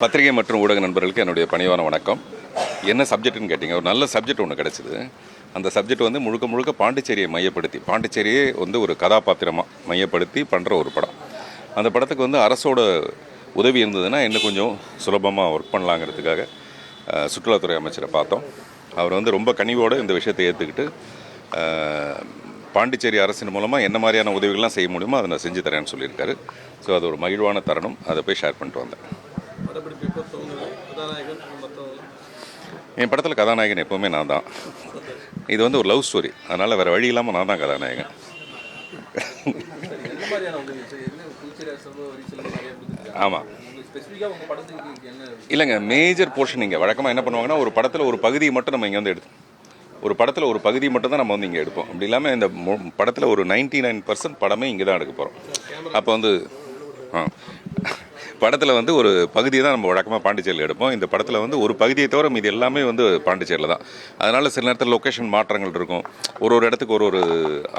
பத்திரிகை மற்றும் ஊடக நண்பர்களுக்கு என்னுடைய பணிவான வணக்கம். என்ன சப்ஜெக்ட்னு கேட்டிங்க, ஒரு நல்ல சப்ஜெக்ட் ஒன்று கிடச்சிது. அந்த சப்ஜெக்ட் வந்து முழுக்க முழுக்க பாண்டிச்சேரியை மையப்படுத்தி, பாண்டிச்சேரியே வந்து ஒரு கதாபாத்திரமாக மையப்படுத்தி பண்ணுற ஒரு படம். அந்த படத்துக்கு வந்து அரசோட உதவி இருந்ததுன்னா இன்னும் கொஞ்சம் சுலபமாக ஒர்க் பண்ணலாங்கிறதுக்காக சுற்றுலாத்துறை அமைச்சரை பார்த்தோம். அவர் வந்து ரொம்ப கனிவோடு இந்த விஷயத்தை ஏற்றுக்கிட்டு பாண்டிச்சேரி அரசின் மூலமாக என்ன மாதிரியான உதவிகள்லாம் செய்ய முடியுமோ அதை நான் செஞ்சு தரேன்னு சொல்லியிருக்காரு. ஸோ அது ஒரு மகிழ்வான தருணம். அதை போய் ஷேர் பண்ணிட்டு வந்தேன். என் படத்தில் கதாநாயகன் எப்போவுமே நான் தான். இது வந்து ஒரு லவ் ஸ்டோரி, அதனால் வேறு வழி இல்லாமல் நான் தான் கதாநாயகன். ஆமாம், இல்லைங்க, மேஜர் போர்ஷன் இங்கே வழக்கமாக என்ன பண்ணுவாங்கன்னா, ஒரு படத்தில் ஒரு பகுதியை மட்டும் நம்ம இங்கே வந்து ஒரு படத்தில் ஒரு பகுதி மட்டும் தான் நம்ம வந்து இங்கே எடுப்போம். அப்படி இல்லாமல் இந்த படத்தில் ஒரு 99% படமே இங்கே தான் எடுக்க போகிறோம். அப்போ வந்து படத்தில் வந்து ஒரு பகுதியை தான் நம்ம வழக்கமாக பாண்டிச்சேரியில் எடுப்போம். இந்த படத்தில் வந்து ஒரு பகுதியை தவிர மீது எல்லாமே வந்து பாண்டிச்சேரியில் தான். அதனால் சில நேரத்தில் லொக்கேஷன் மாற்றங்கள் இருக்கும். ஒரு இடத்துக்கு ஒரு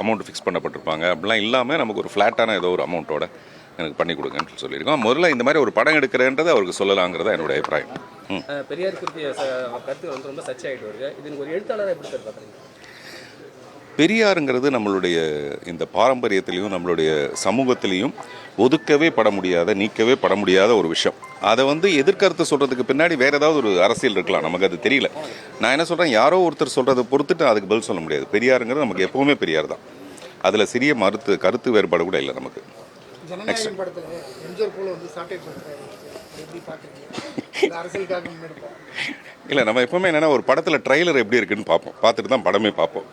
அமௌண்ட் ஃபிக்ஸ் பண்ணப்பட்டிருப்பாங்க. அப்படிலாம் இல்லாமல் நமக்கு ஒரு ஃப்ளாட்டான ஏதோ ஒரு அமௌண்ட்டோட எனக்கு பண்ணி கொடுங்கன்னு சொல்லியிருக்கோம். முதல்ல இந்த மாதிரி ஒரு படம் எடுக்கிறேன்றதை அவருக்கு சொல்லலாங்கிறதா என்னுடைய அபிப்பிராயம். பெரியார் குறித்த கருத்து வந்து ரொம்ப சர்ச்சை வருது. இது ஒரு எழுத்தாளராக எப்படி சார் பார்க்குறீங்க? பெரியாருங்கிறது நம்மளுடைய இந்த பாரம்பரியத்திலையும் நம்மளுடைய சமூகத்திலையும் ஒதுக்கவே பட முடியாத, நீக்கவே பட முடியாத ஒரு விஷயம். அதை வந்து எதிர்கருத்து சொல்கிறதுக்கு பின்னாடி வேறு ஏதாவது ஒரு அரசியல் இருக்கலாம், நமக்கு அது தெரியல. நான் என்ன சொல்கிறேன், யாரோ ஒருத்தர் சொல்கிறத பொறுத்துட்டு அதுக்கு பதில் சொல்ல முடியாது. பெரியாருங்கிறது நமக்கு எப்போவுமே பெரியார் தான். அதில் சிறிய கருத்து வேறுபாடு கூட இல்லை நமக்கு. இல்லை, நம்ம எப்போவுமே என்னென்னா ஒரு படத்தில் ட்ரைலர் எப்படி இருக்குன்னு பார்ப்போம், பார்த்துட்டு தான் படமே பார்ப்போம்.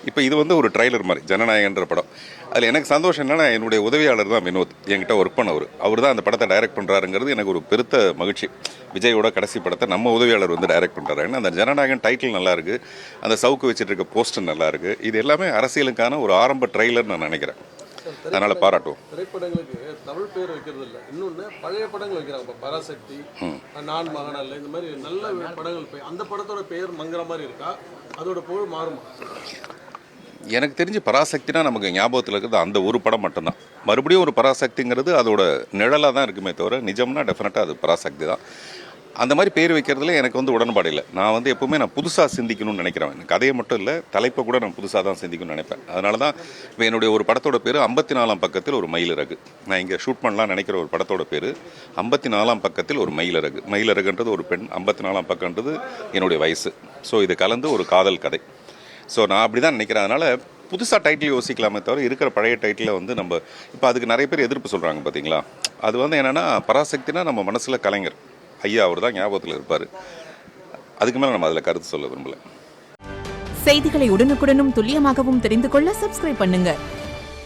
இப்போ இது வந்து ஒரு ட்ரைலர் மாதிரி, ஜனநாயகன்ற படம். அதில் எனக்கு சந்தோஷம் என்னென்னா, என்னுடைய உதவியாளர் தான் வினோத், என்கிட்ட ஒர்க் பண்ணவர். அவர் தான் அந்த படத்தை டைரக்ட் பண்ணுறாருங்கிறது எனக்கு ஒரு பெருத்த மகிழ்ச்சி. விஜயோட கடைசி படத்தை நம்ம உதவியாளர் வந்து டைரக்ட் பண்ணுறாரு. ஏன்னா அந்த ஜனநாயகன் டைட்டில் நல்லாயிருக்கு, அந்த சவுக்கு வச்சுட்டு இருக்க போஸ்டர் நல்லாயிருக்கு. இது எல்லாமே அரசியலுக்கான ஒரு ஆரம்ப ட்ரைலர் நான் நினைக்கிறேன். அதனால் பாராட்டுவோம். திரைப்படங்களுக்கு தமிழ் பேர் வைக்கிறது இல்லை, இன்னொன்று பழைய படங்கள் வைக்கிறாங்க. இப்போ பராசக்தி, நான் மகனல்ல, இந்த மாதிரி நல்ல படங்கள் போய் அந்த படத்தோட பெயர் மங்குற மாதிரி இருக்கா, அதோட புகழ் மாறுமா? எனக்கு தெரிஞ்சு பராசக்தினா நமக்கு ஞாபகத்தில் இருக்கிறது அந்த ஒரு படம் மட்டும்தான். மறுபடியும் ஒரு பராசக்திங்கிறது அதோட நிழலாக தான் இருக்குமே தவிர, நிஜம்னா டெஃபினட்டாக அது பராசக்தி தான். அந்த மாதிரி பேர் வைக்கிறதுல எனக்கு வந்து உடன்பாடு இல்லை. நான் வந்து எப்போவுமே நான் புதுசாக சிந்திக்கணும்னு நினைக்கிறேன். கதையை மட்டும் இல்லை, தலைப்பை கூட நான் புதுசாக தான் சிந்திக்கணும்னு நினைப்பேன். அதனால தான் இப்போ என்னுடைய ஒரு படத்தோட பேர் 54ஆம் பக்கத்தில் ஒரு மயிலிறகு. நான் இங்கே ஷூட் பண்ணலாம் நினைக்கிற ஒரு படத்தோட பேர் 54ஆம் பக்கத்தில் ஒரு மயிலிறகு. மயிலிறகுன்றது ஒரு பெண், 54ஆம் பக்கன்றது என்னுடைய வயசு. ஸோ இது கலந்து ஒரு காதல் கதை. ஸோ நான் அப்படி தான் நினைக்கிறேன். அதனால் புதுசாக டைட்டில் யோசிக்கலாமே தவிர இருக்கிற பழைய டைட்டிலை வந்து நம்ம இப்போ அதுக்கு நிறைய பேர் எதிர்ப்பு சொல்கிறாங்க பார்த்தீங்களா. அது வந்து என்னென்னா, பராசக்தினா நம்ம மனசில் கலைஞர் ஐயா, அவர் தான் ஞாபகத்தில் இருப்பார். அதுக்கு மேலே நம்ம அதில் கருத்து சொல்ல விரும்பல. செய்திகளை உடனுக்குடனும் துல்லியமாகவும் தெரிந்து கொள்ள சப்ஸ்கிரைப் பண்ணுங்க.